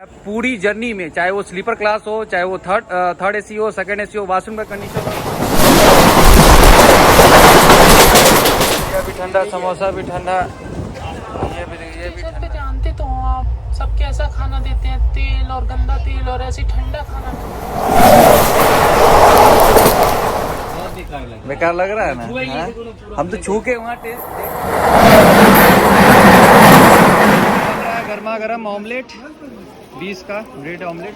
पूरी जर्नी में, चाहे वो स्लीपर क्लास हो, चाहे वो थर्ड एसी हो, सेकंड एसी हो, वॉशरूम का कंडीशन हो, ये भी ठंडा, समोसा भी ठंडा, ये भी पे जानते तो हो आप सब कैसा खाना देते हैं, तेल और गंदा तेल और ऐसे ठंडा खाना। बेकार लग रहा है ना। हम तो छू के वहाँ टेस्ट गर्मा गर्म ऑमलेट 20 का ब्रेड ऑमलेट।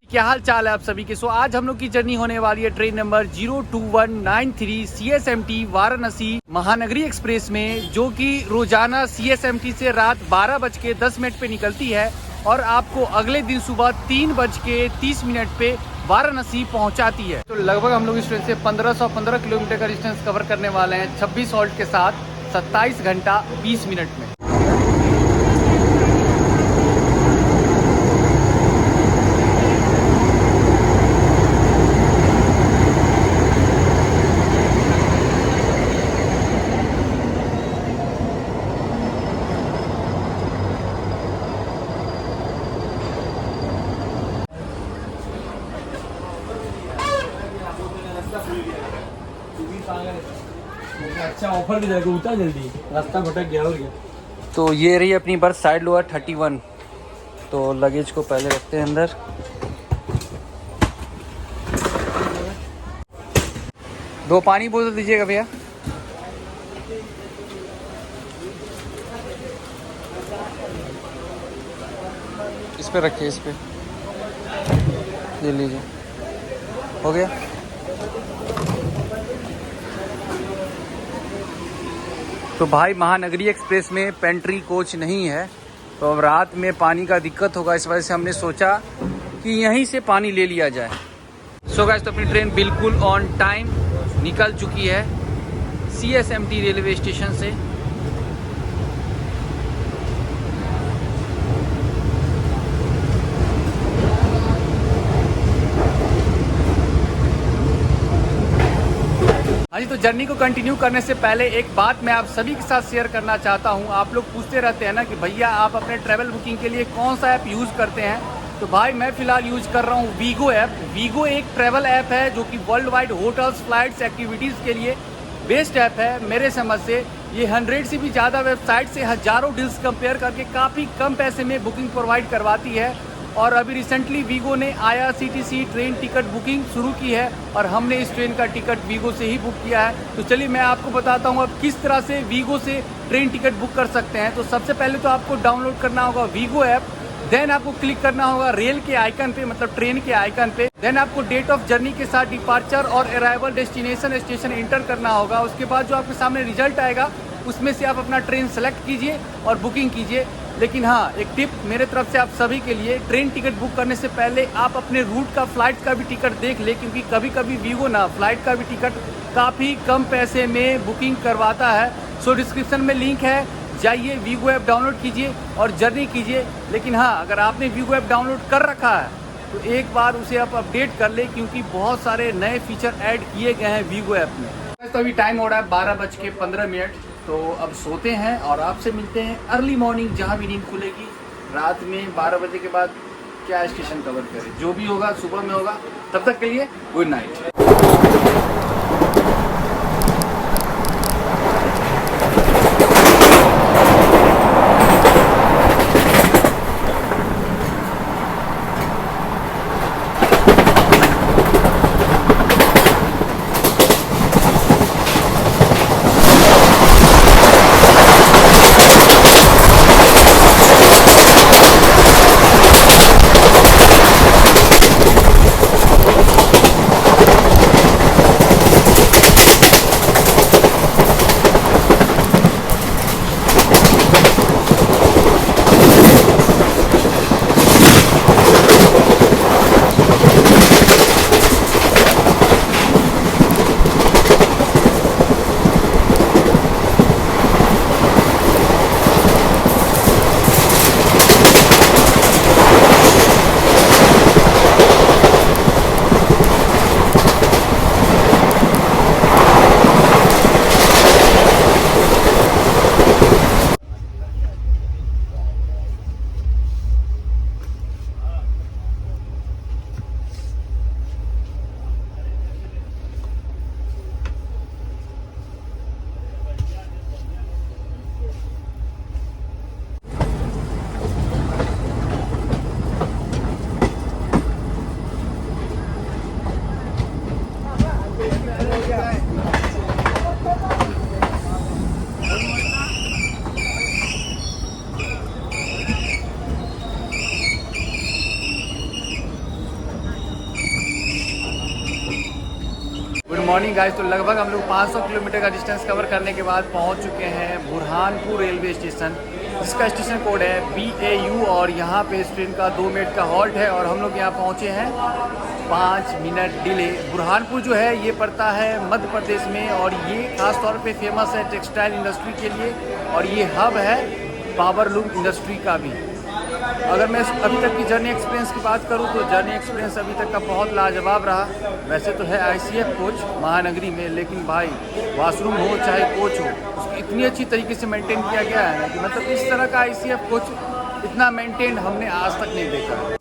क्या हाल चाल है आप सभी के। आज हम लोग की जर्नी होने वाली है train number 02193 CSMT Varanasi Mahanagari express में, जो कि रोजाना CSMT से रात 12:10 पे निकलती है और आपको अगले दिन सुबह 3:30 पे वाराणसी पहुंचाती है। तो लगभग हम लोग इस ट्रेन से 1515 किलोमीटर का डिस्टेंस कवर करने वाले हैं 26 हॉल्ट के साथ 27 घंटा 20 मिनट में। अच्छा ऑफर भी जाएगा, उतना जल्दी रास्ता भटक गया हो गया। तो ये रही अपनी बर्थ साइड लोअर 31। तो लगेज को पहले रखते हैं अंदर। दो पानी बोतल दीजिएगा भैया। इस पे रखिए, इस पे ये लीजिए, हो गया। तो भाई महानगरी एक्सप्रेस में पेंट्री कोच नहीं है, तो अब रात में पानी का दिक्कत होगा, इस वजह से हमने सोचा कि यहीं से पानी ले लिया जाए। सो गाइस, तो अपनी ट्रेन बिल्कुल ऑन टाइम निकल चुकी है CSMT रेलवे स्टेशन से। हाँ जी, तो जर्नी को कंटिन्यू करने से पहले एक बात मैं आप सभी के साथ शेयर करना चाहता हूँ। आप लोग पूछते रहते हैं ना कि भैया आप अपने ट्रैवल बुकिंग के लिए कौन सा ऐप यूज़ करते हैं। तो भाई मैं फ़िलहाल यूज़ कर रहा हूँ वीगो ऐप। वीगो एक ट्रैवल ऐप है जो कि world wide hotels, flights, activities के लिए बेस्ट ऐप है मेरे समझ से। ये 100 से भी ज़्यादा वेबसाइट से हज़ारों डील्स कंपेयर करके काफ़ी कम पैसे में बुकिंग प्रोवाइड करवाती है। और अभी रिसेंटली वीगो ने IRCTC ट्रेन टिकट बुकिंग शुरू की है और हमने इस ट्रेन का टिकट वीगो से ही बुक किया है। तो चलिए मैं आपको बताता हूँ अब किस तरह से वीगो से ट्रेन टिकट बुक कर सकते हैं। तो सबसे पहले तो आपको डाउनलोड करना होगा वीगो ऐप। देन आपको क्लिक करना होगा रेल के आइकन पे, मतलब ट्रेन के आइकन पे। देन आपको डेट ऑफ जर्नी के साथ डिपार्चर और अराइवल डेस्टिनेशन स्टेशन एंटर करना होगा। उसके बाद जो आपके सामने रिजल्ट आएगा उसमें से आप अपना ट्रेन सेलेक्ट कीजिए और बुकिंग कीजिए। लेकिन हाँ, एक टिप मेरे तरफ से आप सभी के लिए, ट्रेन टिकट बुक करने से पहले आप अपने रूट का, फ्लाइट का भी टिकट देख ले, क्योंकि कभी कभी वीगो ना फ्लाइट का भी टिकट काफ़ी कम पैसे में बुकिंग करवाता है। सो डिस्क्रिप्शन में लिंक है, जाइए वीगो ऐप डाउनलोड कीजिए और जर्नी कीजिए। लेकिन हाँ, अगर आपने वीगो ऐप डाउनलोड कर रखा है तो एक बार उसे आप अपडेट कर ले, क्योंकि बहुत सारे नए फीचर ऐड किए गए हैं वीगो ऐप में। तो अभी टाइम हो रहा है 12:15। तो अब सोते हैं और आपसे मिलते हैं अर्ली मॉर्निंग, जहाँ भी नींद खुलेगी। रात में 12 बजे के बाद क्या स्टेशन कवर करें, जो भी होगा सुबह में होगा। तब तक के लिए गुड नाइट। Morning guys. तो लगभग हम लोग 500 किलोमीटर का डिस्टेंस कवर करने के बाद पहुंच चुके हैं बुरहानपुर रेलवे स्टेशन, जिसका स्टेशन कोड है BAU। और यहाँ पे इस ट्रेन का 2 मिनट का हॉल्ट है और हम लोग यहाँ पहुँचे हैं 5 मिनट डिले। बुरहानपुर जो है ये पड़ता है मध्य प्रदेश में और ये खास तौर पे फेमस है टेक्सटाइल इंडस्ट्री के लिए और ये हब है पावरलूम इंडस्ट्री का भी। अगर मैं अभी तक की जर्नी एक्सपीरियंस की बात करूं तो जर्नी एक्सपीरियंस अभी तक का बहुत लाजवाब रहा। वैसे तो है ICF कोच महानगरी में, लेकिन भाई वॉशरूम हो चाहे कोच हो उसको इतनी अच्छी तरीके से मेंटेन किया गया है ना कि मतलब इस तरह का ICF कोच इतना मेंटेन हमने आज तक नहीं देखा।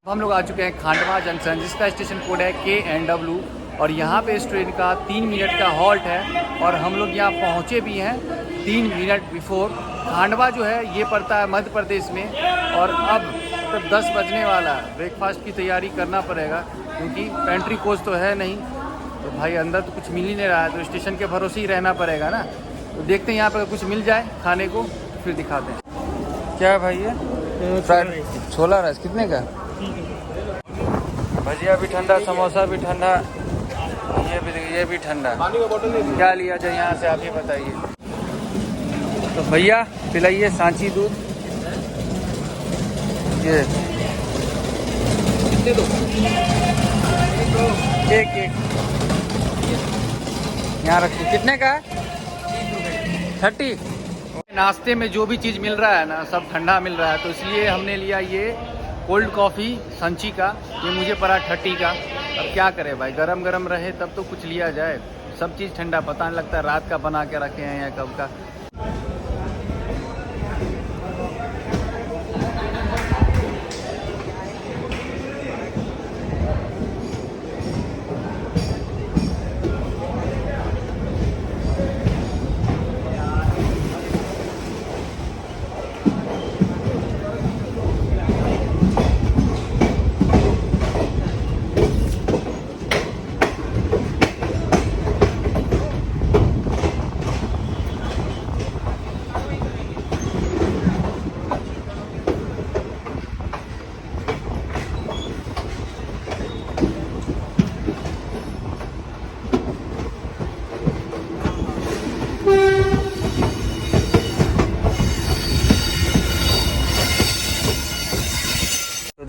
हम लोग आ चुके हैं खांडवा जंक्शन, जिसका स्टेशन कोड है KNW और यहाँ पे इस ट्रेन का 3 मिनट का हॉल्ट है और हम लोग यहाँ पहुँचे भी हैं 3 मिनट बिफोर। खांडवा जो है ये पड़ता है मध्य प्रदेश में और अब तक 10 बजने वाला है। ब्रेकफास्ट की तैयारी करना पड़ेगा क्योंकि पेंट्री कोच तो है नहीं, तो भाई अंदर तो कुछ मिल ही नहीं रहा है, तो स्टेशन के भरोसे ही रहना पड़ेगा ना। तो देखते हैं यहाँ पर कुछ मिल जाए खाने को फिर दिखाते हैं। क्या है भाई ये छोला राइस कितने का? भजिया भी ठंडा, समोसा भी ठंडा, ये भी ठंडा। क्या लिया जाए यहाँ से आप ही बताइए। तो भैया पिलाइए सांची दूध। ये एक यहाँ रखिए। कितने का है? 30। नाश्ते में जो भी चीज़ मिल रहा है ना सब ठंडा मिल रहा है, तो इसलिए हमने लिया ये कोल्ड कॉफ़ी सांची का। ये मुझे पड़ा 30 का। अब क्या करें भाई, गरम गरम रहे तब तो कुछ लिया जाए। सब चीज़ ठंडा, पता नहीं लगता रात का बना के रखे हैं या कब का।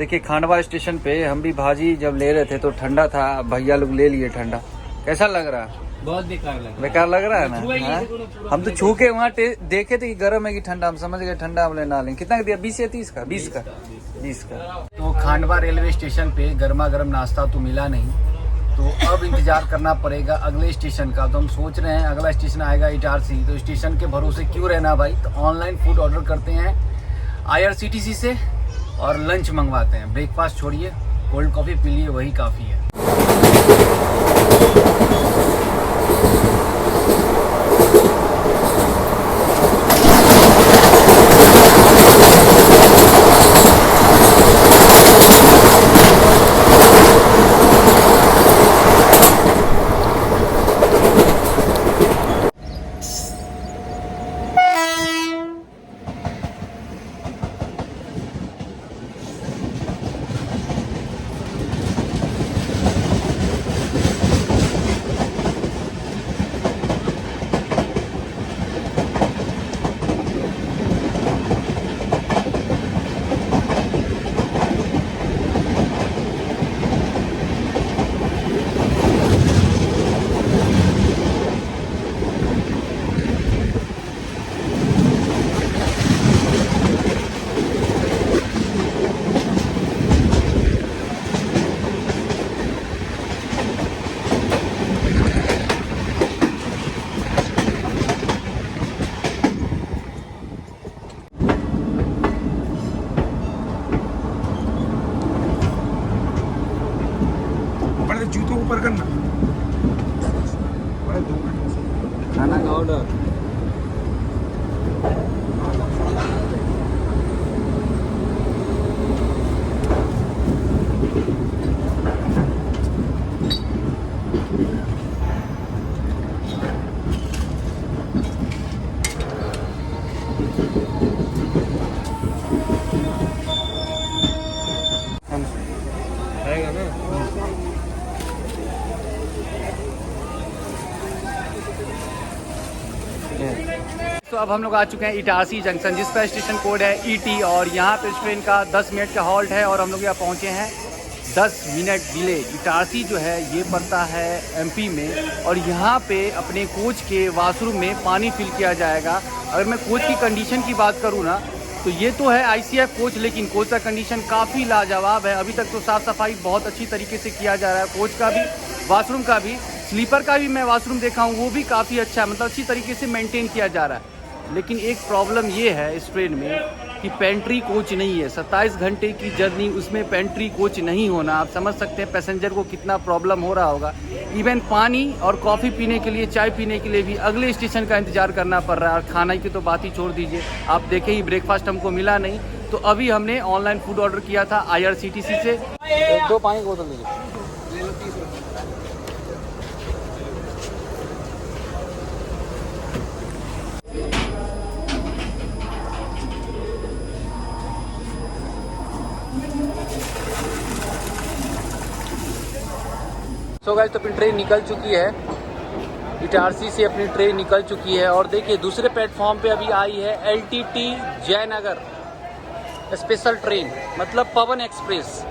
देखिए खांडवा स्टेशन पे हम भी भाजी जब ले रहे थे तो ठंडा था, भैया लोग ले लिए ठंडा। कैसा लग रहा है? बहुत बेकार लग रहा है ना। हम तो छू के वहाँ देखे थे कि गर्म है कि ठंडा, हम समझ गए ठंडा हम ना लेंगे। कितना दिया? 20 या 30 का? 20 का। तो खांडवा रेलवे स्टेशन पे गर्मा गर्म नाश्ता तो मिला नहीं, तो अब इंतजार करना पड़ेगा अगले स्टेशन का। तो हम सोच रहे हैं अगला स्टेशन आएगा इटारसी, तो स्टेशन के भरोसे क्यों रहना भाई। तो ऑनलाइन फूड ऑर्डर करते हैं IRCTC से और लंच मंगवाते हैं। ब्रेकफास्ट छोड़िए, कोल्ड कॉफ़ी पी लिए वही काफ़ी है। रहेगा ना। तो अब हम लोग आ चुके हैं इटारसी जंक्शन, जिसका स्टेशन कोड है ET, और यहाँ पे इस ट्रेन का 10 मिनट का हॉल्ट है और हम लोग यहाँ पहुँचे हैं 10 मिनट डिले। इटारसी जो है ये पड़ता है MP में, और यहाँ पे अपने कोच के वॉशरूम में पानी फिल किया जाएगा। अगर मैं कोच की कंडीशन की बात करूँ ना, तो ये तो है ICF कोच, लेकिन कोच का कंडीशन काफ़ी लाजवाब है। अभी तक तो साफ़ सफाई बहुत अच्छी तरीके से किया जा रहा है, कोच का भी, वॉशरूम का भी। स्लीपर का भी मैं वॉशरूम देखा हूँ, वो भी काफ़ी अच्छा है, मतलब अच्छी तरीके से मेंटेन किया जा रहा है। लेकिन एक प्रॉब्लम ये है इस ट्रेन में कि पेंट्री कोच नहीं है। 27 घंटे की जर्नी, उसमें पेंट्री कोच नहीं होना, आप समझ सकते हैं पैसेंजर को कितना प्रॉब्लम हो रहा होगा। इवन पानी और कॉफ़ी पीने के लिए, चाय पीने के लिए भी अगले स्टेशन का इंतज़ार करना पड़ रहा है। और खाना की तो बात ही छोड़ दीजिए, आप देखें ही ब्रेकफास्ट हमको मिला नहीं। तो अभी हमने ऑनलाइन फूड ऑर्डर किया था IRCTC से। 2 पानी की बोतल दीजिए। सो गाइस, तो अपनी ट्रेन निकल चुकी है, इटारसी से अपनी ट्रेन निकल चुकी है। और देखिए दूसरे प्लेटफॉर्म पे अभी आई है LTT जयनगर स्पेशल ट्रेन, मतलब पवन एक्सप्रेस।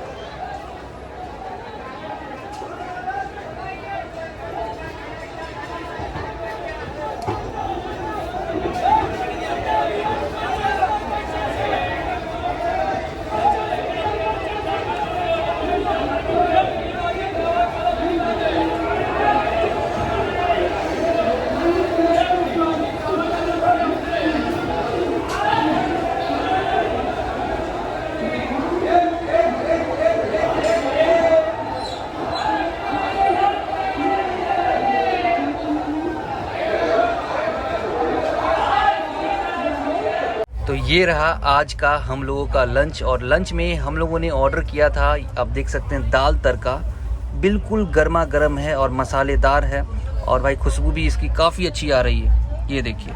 तो ये रहा आज का हम लोगों का लंच, और लंच में हम लोगों ने ऑर्डर किया था, आप देख सकते हैं, दाल तड़का। बिल्कुल गर्मा गर्म है और मसालेदार है, और भाई खुशबू भी इसकी काफ़ी अच्छी आ रही है, ये देखिए।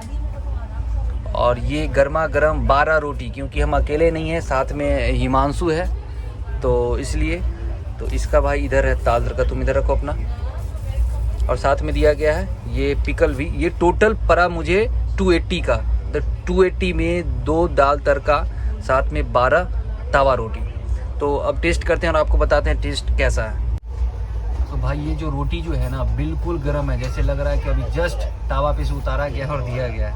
और ये गर्मा गर्म 12 रोटी, क्योंकि हम अकेले नहीं हैं, साथ में हिमांशु है, तो इसलिए। तो इसका भाई इधर है दाल तड़का, तुम इधर रखो अपना। और साथ में दिया गया है ये पिकल भी। ये टोटल पड़ा मुझे 280 का। 280 में 2 दाल तड़का, साथ में 12 तवा रोटी। तो अब टेस्ट करते हैं और आपको बताते हैं टेस्ट कैसा है। तो भाई ये जो रोटी जो है ना, बिल्कुल गर्म है, जैसे लग रहा है कि अभी जस्ट तवा पे से उतारा गया और दिया गया है।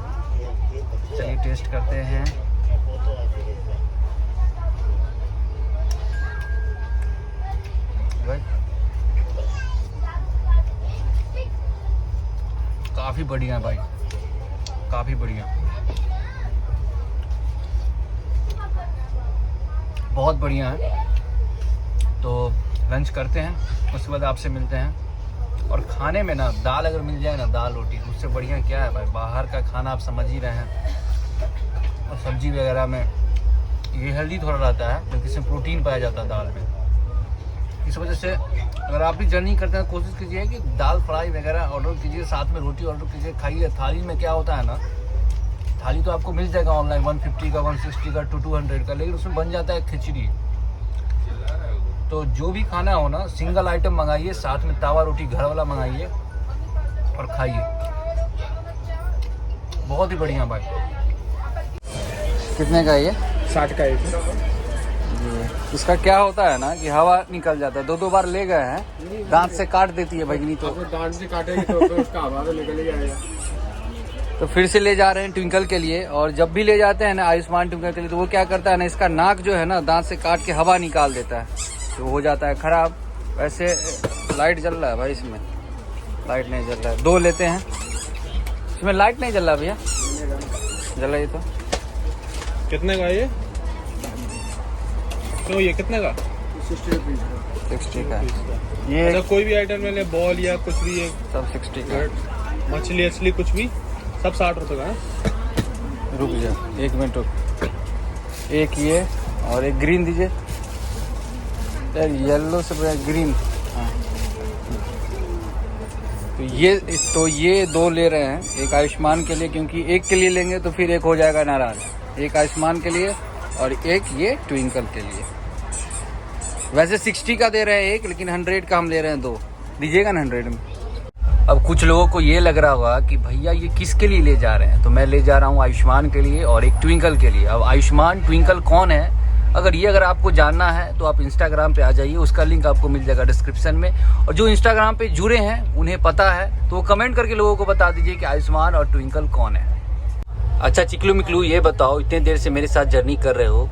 चलिए टेस्ट करते हैं। काफ़ी बढ़िया है भाई, काफ़ी बढ़िया, बहुत बढ़िया है। तो लंच करते हैं, उसके बाद आपसे मिलते हैं। और खाने में ना दाल अगर मिल जाए ना, दाल रोटी, तो उससे बढ़िया क्या है भाई। बाहर का खाना आप समझ ही रहे हैं, और सब्जी वगैरह में ये हेल्दी थोड़ा रहता है, लेकिन इसमें प्रोटीन पाया जाता है दाल में। इस वजह से अगर आप भी जर्नी करते हैं, कोशिश कीजिए कि दाल फ्राई वगैरह ऑर्डर कीजिए, साथ में रोटी ऑर्डर कीजिए, खाइए। थाली में क्या होता है ना, थाली तो आपको मिल जाएगा ऑनलाइन 150 का, 160 का, 200 का, लेकिन उसमें बन जाता है खिचड़ी। तो जो भी खाना हो ना, सिंगल आइटम मंगाइए, साथ में तवा रोटी घर वाला मंगाइए और खाइए, बहुत ही बढ़िया भाई। कितने का है ये? 60 का एक। इसका क्या होता है ना कि हवा निकल जाता है। 2 बार ले गए हैं, दांत से काट देती है भगनी, तो दांत से काटेगी तो उसका हवा तो निकल ही आएगा। तो फिर से ले जा रहे हैं ट्विंकल के लिए। और जब भी ले जाते हैं ना आयुष्मान ट्विंकल के लिए, तो वो क्या करता है ना, इसका नाक जो है ना, दांत से काट के हवा निकाल देता है, तो हो जाता है खराब। वैसे लाइट जल रहा है भाई, इसमें लाइट नहीं जल रहा है। 2 लेते हैं, इसमें लाइट नहीं जल रहा भैया, जल रही तो। कितने का ये? तो ये कितने का? 60 का ये। अच्छा, कोई भी आइटम ले ले, बॉल या कुछ भी, एक सब 60 का। मछली असली कुछ भी, सब 60 रुपए का है। रुक जा, एक मिनट रुक। एक ये और एक ग्रीन दीजिए यार, येलो से ग्रीन। हाँ, तो ये दो ले रहे हैं, एक आयुष्मान के लिए, क्योंकि एक के लिए लेंगे तो फिर एक हो जाएगा नाराज। एक आयुष्मान के लिए और एक ये ट्विंकल के लिए। वैसे 60 का दे रहे हैं एक, लेकिन 100 का हम ले रहे हैं दो। दीजिएगा ना 100 में। अब कुछ लोगों को ये लग रहा होगा कि भैया ये किसके लिए ले जा रहे हैं, तो मैं ले जा रहा हूँ आयुष्मान के लिए और एक ट्विंकल के लिए। अब आयुष्मान ट्विंकल कौन है, अगर आपको जानना है तो आप इंस्टाग्राम पे आ जाइए, उसका लिंक आपको मिल जाएगा डिस्क्रिप्शन में। और जो इंस्टाग्राम पे जुड़े हैं उन्हें पता है तो वो कमेंट करके लोगों को बता दीजिए कि आयुष्मान और ट्विंकल कौन है। अच्छा चिकलू मिकलू, ये बताओ, इतने देर से मेरे साथ जर्नी कर रहे हो,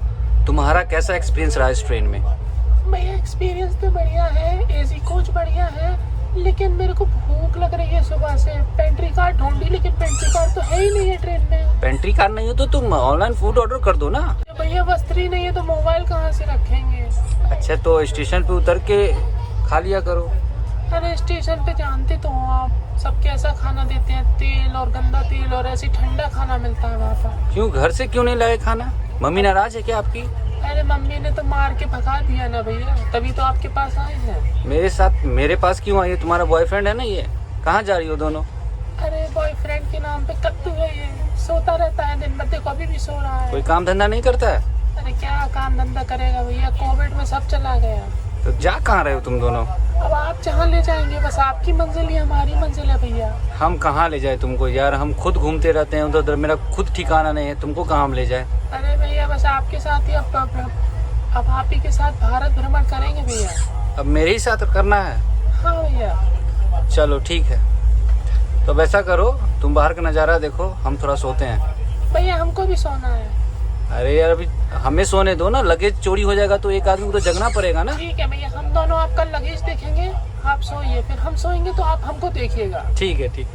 तुम्हारा कैसा एक्सपीरियंस रहा इस ट्रेन में? भैया एक्सपीरियंस तो बढ़िया है, एसी कोच बढ़िया है, लेकिन मेरे को भूख लग रही है सुबह से। पेंट्री कार्ड ढूंढी, लेकिन पेंट्री कार्ड तो है ही नहीं है ट्रेन में। पेंट्री कार्ड नहीं हो तो तुम ऑनलाइन फूड ऑर्डर कर दो ना। भैया वस्त्री नहीं है तो मोबाइल कहाँ से रखेंगे? अच्छा तो स्टेशन पे उतर के खा लिया करो। अरे स्टेशन पे जानते तो हो आप, सब कैसा खाना देते हैं, तेल और गंदा तेल, और ऐसी ठंडा खाना मिलता है वहाँ पर। क्यों, घर से क्यों नहीं लाए खाना? मम्मी नाराज है क्या आपकी? अरे मम्मी ने तो मार के भगा दिया ना भैया, तभी तो आपके पास आए हैं। मेरे साथ, मेरे पास क्यों आई है? तुम्हारा बॉयफ्रेंड है ना ये? कहाँ जा रही हो दोनों? अरे बॉयफ्रेंड के नाम पे कद्दू है ये, सोता रहता है दिन भर, देखो अभी भी सो रहा है। कोई काम धंधा नहीं करता है? अरे क्या काम धंधा करेगा भैया, कोविड में सब चला गया। तो जा कहाँ रहे हो तुम दोनों? अब आप जहाँ ले जाएंगे, बस आपकी मंजिल ही हमारी मंजिल है भैया। हम कहाँ ले जाए तुमको यार, हम खुद घूमते रहते हैं उधर उधर, मेरा खुद ठिकाना नहीं है, तुमको कहाँ हम ले जाए? अरे भैया बस आपके साथ ही अब आप ही के साथ भारत भ्रमण करेंगे भैया। अब मेरे ही साथ करना है? हाँ भैया। चलो ठीक है, तो वैसा करो, तुम बाहर का नज़ारा देखो, हम थोड़ा सोते हैं। भैया हमको भी सोना है। अरे यार अभी हमें सोने दो ना, लगेज चोरी हो जाएगा तो एक आदमी को तो जगना पड़ेगा ना। ठीक है भैया, हम दोनों आपका लगेज देखेंगे, आप सोइए, फिर हम सोएंगे तो आप हमको देखिएगा। ठीक है ठीक।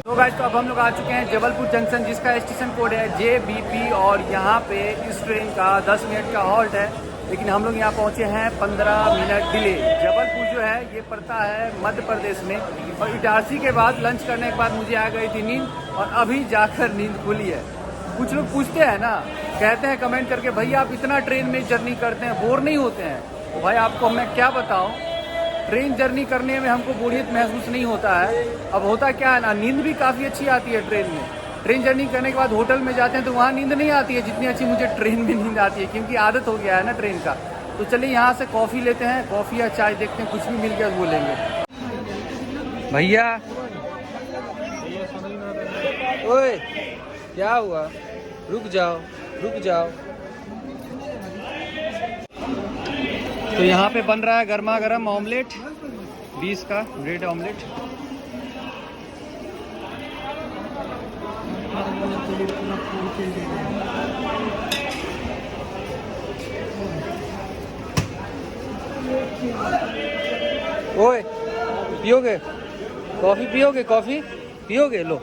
तो गाइस, तो अब हम लोग आ चुके हैं जबलपुर जंक्शन, जिसका स्टेशन कोड है JBP, और यहाँ पे इस ट्रेन का 10 मिनट का हॉल्ट है, लेकिन हम लोग यहाँ पहुँचे हैं 15 मिनट डिले। जबलपुर जो है ये पड़ता है मध्य प्रदेश में, और इटारसी के बाद लंच करने के बाद मुझे आ गई थी नींद, और अभी जाकर नींद खुली है। कुछ लोग पूछते हैं ना, कहते हैं कमेंट करके, भैया आप इतना ट्रेन में जर्नी करते हैं, बोर नहीं होते हैं? तो भाई आपको मैं क्या बताऊँ, ट्रेन जर्नी करने में हमको बोरियत महसूस नहीं होता है। अब होता क्या है ना, नींद भी काफ़ी अच्छी आती है ट्रेन में। ट्रेन जर्नी करने के बाद होटल में जाते हैं तो वहाँ नींद नहीं आती है जितनी अच्छी मुझे ट्रेन में नींद आती है, क्योंकि आदत हो गया है ना ट्रेन का। तो चलिए यहाँ से कॉफ़ी लेते हैं, कॉफ़ी या चाय देखते हैं, कुछ भी मिल गया वो लेंगे। भैया ओए क्या हुआ, रुक जाओ रुक जाओ। तो यहाँ पे बन रहा है गर्मा गर्म ऑमलेट, 20 का ब्रेड ऑमलेट। ओए पियोगे कॉफ़ी? पियोगे कॉफ़ी? पियोगे? लो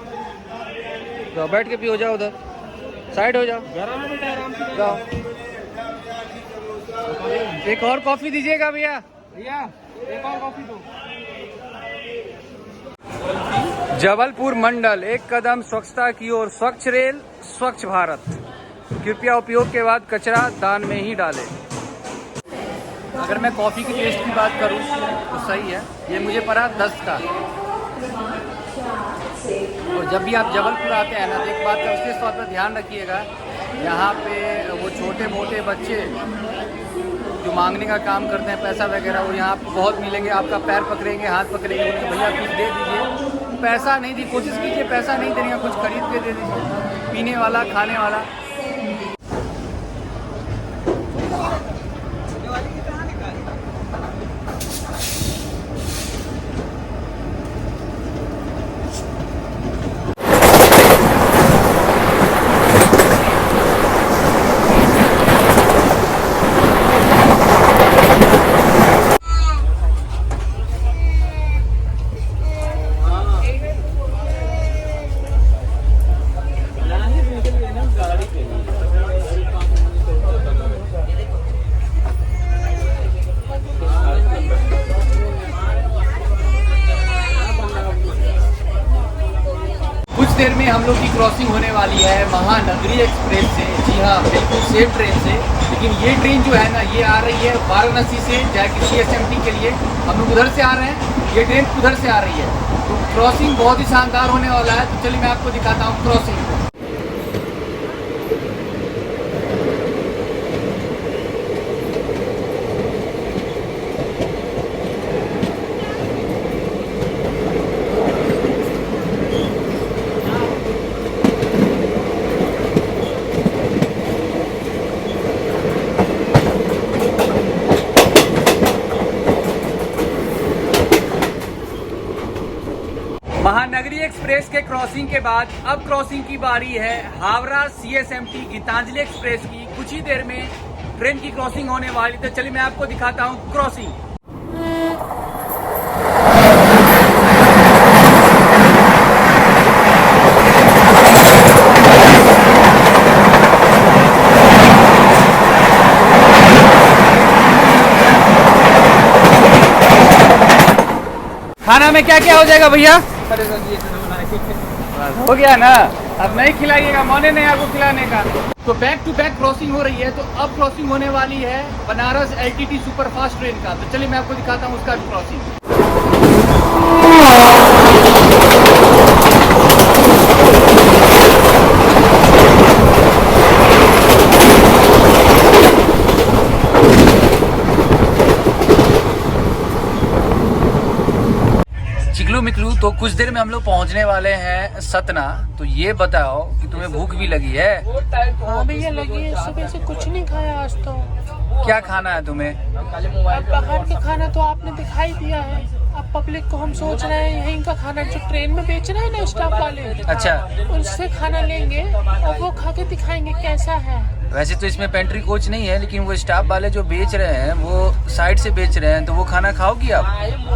तो बैठ के पियो, जाओ उधर साइड हो जाओ, जाओ। एक और कॉफी दीजिएगा भैया। भैया एक और कॉफी दो। जबलपुर मंडल, एक कदम स्वच्छता की ओर, स्वच्छ रेल स्वच्छ भारत। कृपया उपयोग के बाद कचरा दान में ही डालें। अगर मैं कॉफ़ी के टेस्ट की बात करूं तो सही है, ये मुझे पड़ा 10 का। और जब भी आप जबलपुर आते हैं ना, तो एक बात का विशेष तौर पर ध्यान रखिएगा, यहाँ पे वो छोटे मोटे बच्चे जो मांगने का काम करते हैं पैसा वगैरह, वो यहाँ आपको बहुत मिलेंगे। आपका पैर पकड़ेंगे, हाथ पकड़ेंगे, बोलेंगे भैया कुछ दे दीजिए। पैसा नहीं दी, कोशिश कीजिए पैसा नहीं देने का, कुछ खरीद के दे दीजिए, पीने वाला खाने वाला। क्रॉसिंग होने वाली है महानगरी एक्सप्रेस से। जी हाँ, बिल्कुल सेफ ट्रेन से। लेकिन ये ट्रेन जो है ना, ये आ रही है वाराणसी से जाके CSMT के लिए। हम लोग उधर से आ रहे हैं, ये ट्रेन उधर से आ रही है। तो क्रॉसिंग बहुत ही शानदार होने वाला है। तो चलिए मैं आपको दिखाता हूँ क्रॉसिंग। महानगरी एक्सप्रेस के क्रॉसिंग के बाद अब क्रॉसिंग की बारी है हावड़ा CSMT गीतांजलि एक्सप्रेस की। कुछ ही देर में ट्रेन की क्रॉसिंग होने वाली। तो चलिए मैं आपको दिखाता हूँ क्रॉसिंग। खाना में क्या क्या हो जाएगा भैया? हो गया ना, अब नहीं खिलाइएगा, मौने नहीं आपको खिलाने का। तो बैक टू बैक क्रॉसिंग हो रही है। तो अब क्रॉसिंग होने वाली है बनारस LTT सुपरफास्ट ट्रेन का। तो चलिए मैं आपको दिखाता हूँ उसका भी क्रॉसिंग। चिकलू मिकलू, तो कुछ देर में हम लोग पहुंचने वाले हैं सतना। तो ये बताओ कि तुम्हें भूख भी लगी है? हाँ भैया लगी है, सुबह से कुछ नहीं खाया आज तो। क्या खाना है तुम्हें? अब बाहर का खाना तो आपने दिखाई दिया है। अब पब्लिक को हम सोच रहे हैं यहीं का खाना जो ट्रेन में बेच रहे हैं ना स्टाफ वाले, अच्छा, उससे खाना लेंगे और वो खा के दिखाएंगे कैसा है। वैसे तो इसमें पेंट्री कोच नहीं है, लेकिन वो स्टाफ वाले जो बेच रहे हैं वो साइड से बेच रहे हैं। तो वो खाना खाओगी आप?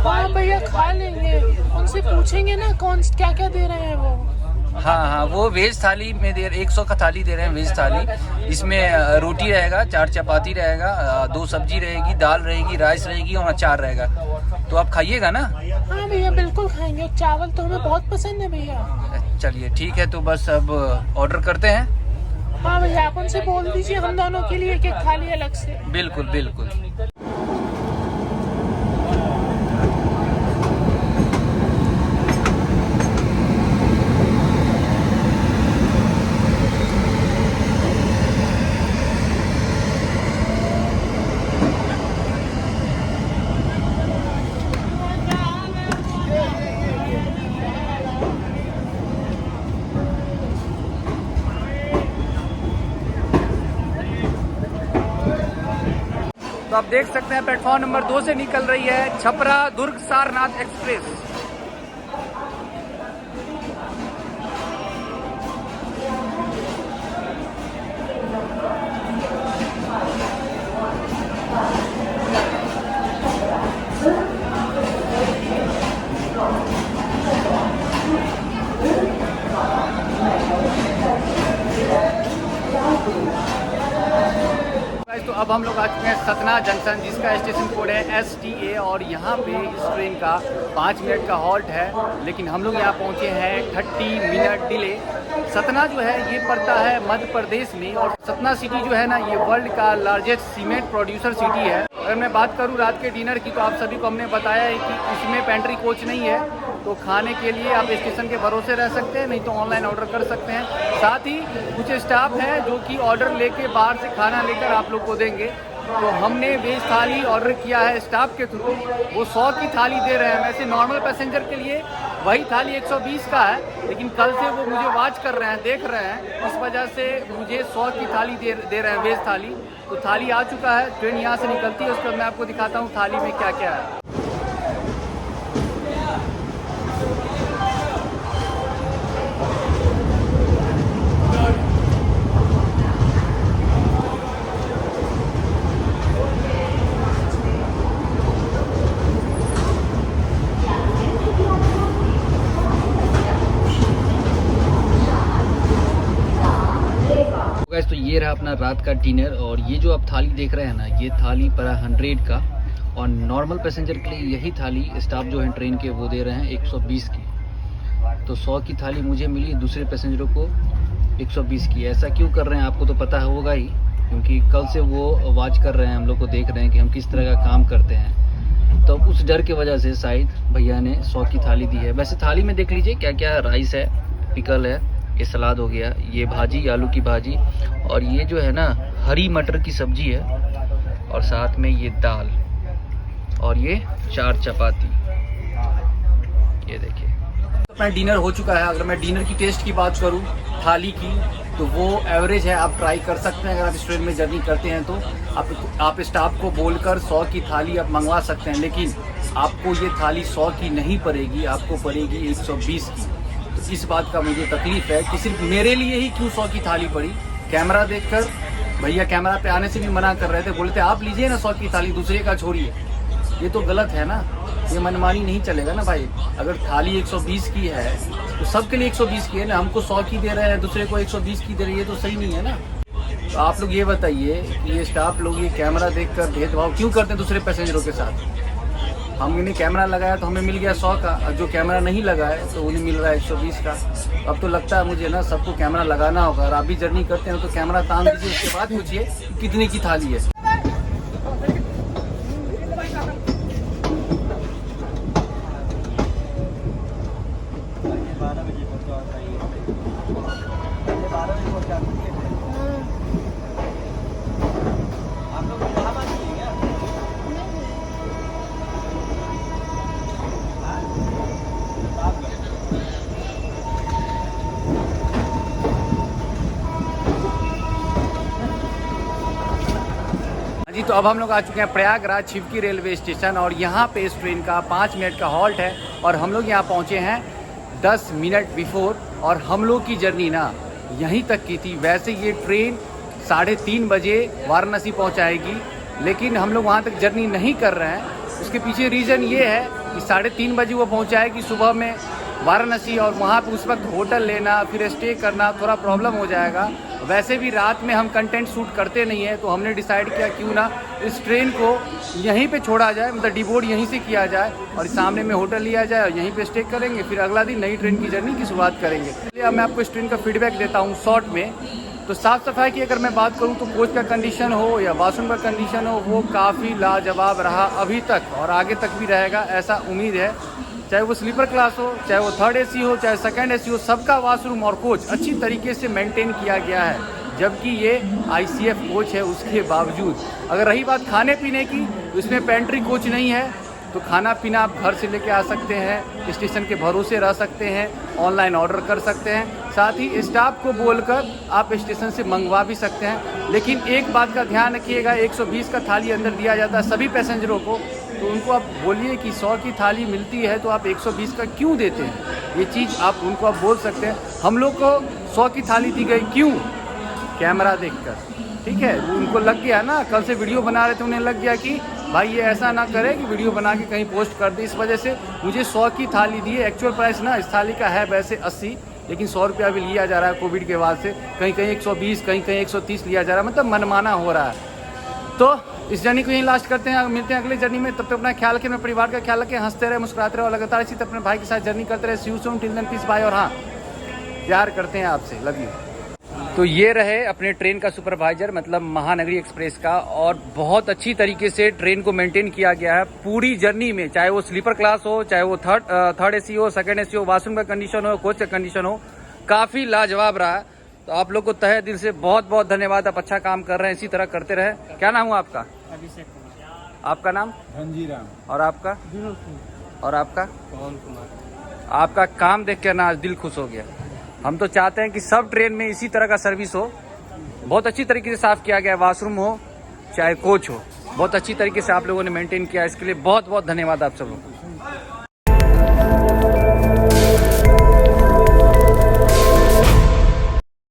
हाँ भैया खा लेंगे, उनसे पूछेंगे ना कौन क्या क्या दे रहे हैं वो। हाँ हाँ, वो वेज थाली में 100 का थाली दे रहे हैं, वेज थाली। इसमें रोटी रहेगा, 4 चपाती रहेगा, 2 सब्जी रहेगी, दाल रहेगी, राइस रहेगी और अचार रहेगा। तो आप खाइएगा ना? हाँ भैया बिल्कुल खाएंगे, चावल तो हमें बहुत पसंद है भैया। चलिए ठीक है, तो बस अब ऑर्डर करते हैं। हाँ भैया आप उनसे बोल दीजिए हम दोनों के लिए एक थाली अलग से। बिल्कुल बिल्कुल। तो आप देख सकते हैं प्लेटफॉर्म नंबर 2 से निकल रही है छपरा दुर्ग सारनाथ एक्सप्रेस। तो अब हम लोग आ चुके हैं सतना जंक्शन, जिसका स्टेशन कोड है STA। और यहाँ पे इस ट्रेन का 5 मिनट का हॉल्ट है। लेकिन हम लोग यहाँ पहुँचे हैं 30 मिनट डिले। सतना जो है ये पड़ता है मध्य प्रदेश में। और सतना सिटी जो है ना, ये वर्ल्ड का लार्जेस्ट सीमेंट प्रोड्यूसर सिटी है। अगर मैं बात करूँ रात के डिनर की, तो आप सभी को हमने बताया है कि इसमें पेंट्री कोच नहीं है। तो खाने के लिए आप स्टेशन के भरोसे रह सकते हैं, नहीं तो ऑनलाइन ऑर्डर कर सकते हैं। साथ ही कुछ स्टाफ हैं जो कि ऑर्डर लेके बाहर से खाना लेकर आप लोग को देंगे। तो हमने वेज थाली ऑर्डर किया है स्टाफ के थ्रू, वो 100 की थाली दे रहे हैं। वैसे नॉर्मल पैसेंजर के लिए वही थाली 120 का है, लेकिन कल से वो मुझे वॉच कर रहे हैं, देख रहे हैं, इस वजह से मुझे 100 की थाली दे रहे हैं, वेज थाली। तो थाली आ चुका है, ट्रेन यहाँ से निकलती है, उसके बाद मैं आपको दिखाता हूँ थाली में क्या क्या है। तो ये रहा अपना रात का डिनर। और ये जो आप थाली देख रहे हैं ना, ये थाली पड़ा 100 का। और नॉर्मल पैसेंजर के लिए यही थाली स्टाफ जो है ट्रेन के वो दे रहे हैं 120 की। तो 100 की थाली मुझे मिली, दूसरे पैसेंजरों को 120 की। ऐसा क्यों कर रहे हैं आपको तो पता होगा ही, क्योंकि कल से वो वॉच कर रहे हैं, हम लोग को देख रहे हैं कि हम किस तरह का काम करते हैं। तो उस डर की वजह से शायद भैया ने 100 की थाली दी है। वैसे थाली में देख लीजिए क्या क्या राइस है, पिकल है, ये सलाद हो गया, ये भाजी आलू की भाजी, और ये जो है ना हरी मटर की सब्जी है, और साथ में ये दाल, और ये 4 चपाती। ये देखिए अपना डिनर हो चुका है। अगर मैं डिनर की टेस्ट की बात करूं थाली की, तो वो एवरेज है, आप ट्राई कर सकते हैं। अगर आप इस ट्रेन में जर्नी करते हैं तो आप स्टाफ को बोलकर 100 की थाली आप मंगवा सकते हैं, लेकिन आपको ये थाली 100 की नहीं पड़ेगी, आपको पड़ेगी 120 की। तो इस बात का मुझे तकलीफ है कि सिर्फ मेरे लिए ही क्यों 100 की थाली पड़ी। कैमरा देखकर भैया कैमरा पे आने से भी मना कर रहे थे, बोलते आप लीजिए ना 100 की थाली, दूसरे का छोड़िए। ये तो गलत है ना, ये मनमानी नहीं चलेगा ना भाई। अगर थाली 120 की है तो सबके लिए 120 की है ना, हमको 100 की दे रहे हैं, दूसरे को 120 की दे रही है, तो सही नहीं है ना। तो आप लोग ये बताइए कि ये स्टाफ लोग ये कैमरा देखकर भेदभाव क्यों करते हैं दूसरे पैसेंजरों के साथ। हमने कैमरा लगाया तो हमें मिल गया 100 का, और जो कैमरा नहीं लगाया तो उन्हें मिल रहा है 120 का। अब तो लगता है मुझे ना सबको कैमरा लगाना होगा। और आप भी जर्नी करते हैं तो कैमरा तान दीजिए, उसके बाद पूछिए कितने की थाली है। जी तो अब हम लोग आ चुके हैं प्रयागराज छिवकी रेलवे स्टेशन, और यहाँ पे इस ट्रेन का 5 मिनट का हॉल्ट है, और हम लोग यहाँ पहुँचे हैं 10 मिनट बिफोर। और हम लोग की जर्नी ना यहीं तक की थी। वैसे ये ट्रेन 3:30 बजे वाराणसी पहुँचाएगी, लेकिन हम लोग वहाँ तक जर्नी नहीं कर रहे हैं। उसके पीछे रीज़न ये है कि 3:30 बजे वो पहुँचाएगी सुबह में वाराणसी, और वहाँ पे उस वक्त होटल लेना फिर स्टे करना थोड़ा प्रॉब्लम हो जाएगा। वैसे भी रात में हम कंटेंट शूट करते नहीं है, तो हमने डिसाइड किया क्यों ना इस ट्रेन को यहीं पे छोड़ा जाए, मतलब डिबोर्ड यहीं से किया जाए, और सामने में होटल लिया जाए और यहीं पे स्टे करेंगे, फिर अगला दिन नई ट्रेन की जर्नी की शुरुआत करेंगे। चलिए अब मैं आपको इस ट्रेन का फीडबैक देता हूँ शॉर्ट में। तो साफ़ सफाई की अगर मैं बात करूँ तो कोच का कंडीशन हो या वॉशरूम का कंडीशन हो, वो काफ़ी लाजवाब रहा अभी तक, और आगे तक भी रहेगा ऐसा उम्मीद है। चाहे वो स्लीपर क्लास हो, चाहे वो 3rd AC हो, चाहे 2nd AC हो, सबका वॉशरूम और कोच अच्छी तरीके से मेंटेन किया गया है। जबकि ये ICF कोच है, उसके बावजूद अगर रही बात खाने पीने की, तो इसमें पेंट्री कोच नहीं है, तो खाना पीना आप घर से लेके आ सकते हैं, स्टेशन के भरोसे रह सकते हैं, ऑनलाइन ऑर्डर कर सकते हैं, साथ ही स्टाफ को बोलकर आप स्टेशन से मंगवा भी सकते हैं। लेकिन एक बात का ध्यान रखिएगा, 120 का थाली अंदर दिया जाता है सभी पैसेंजरों को, तो उनको आप बोलिए कि 100 की थाली मिलती है तो आप 120 का क्यों देते हैं। ये चीज़ आप उनको आप बोल सकते हैं। हम लोग को 100 की थाली दी गई क्यों, कैमरा देखकर, ठीक है। उनको लग गया ना, कल से वीडियो बना रहे थे, उन्हें लग गया कि भाई ये ऐसा ना करे कि वीडियो बना के कहीं पोस्ट कर दे, इस वजह से मुझे 100 की थाली दी है। एक्चुअल प्राइस ना इस थाली का है वैसे 80, लेकिन 100 रुपया भी लिया जा रहा है कोविड के बाद से। कहीं कहीं 120, कहीं कहीं 130 लिया जा रहा है, मतलब मनमाना हो रहा है। तो इस जर्नी को यहीं लास्ट करते हैं, मिलते हैं अगले जर्नी में। तब तक अपना ख्याल रखें, अपने परिवार का ख्याल रखें, हंसते रहे, मुस्कुराते रहे, और लगातार इसी तरह अपने भाई के साथ जर्नी करते रहे। See you soon, till then peace, bye. और हाँ, प्यार करते हैं आपसे, लव यू। तो ये रहे अपने ट्रेन का सुपरवाइजर, मतलब महानगरी एक्सप्रेस का, और बहुत अच्छी तरीके से ट्रेन को मेंटेन किया गया है पूरी जर्नी में। चाहे वो स्लीपर क्लास हो, चाहे वो थर्ड AC हो, 2nd AC हो, वॉशरूम का कंडीशन हो, कोच का कंडीशन हो, काफ़ी लाजवाब रहा। तो आप लोग को तहे दिल से बहुत बहुत धन्यवाद, आप अच्छा काम कर रहे हैं, इसी तरह करते रहे। क्या नाम हुआ आपका? अभिषेक कुमार। आपका नाम? धनजीराम। और आपका? विनोद कुमार। और आपका? पवन कुमार। आपका काम देख कर ना आज दिल खुश हो गया। हम तो चाहते हैं कि सब ट्रेन में इसी तरह का सर्विस हो, बहुत अच्छी तरीके से साफ़ किया गया, वॉशरूम हो चाहे कोच हो, बहुत अच्छी तरीके से आप लोगों ने मेंटेन किया। इसके लिए बहुत बहुत धन्यवाद आप सब लोग।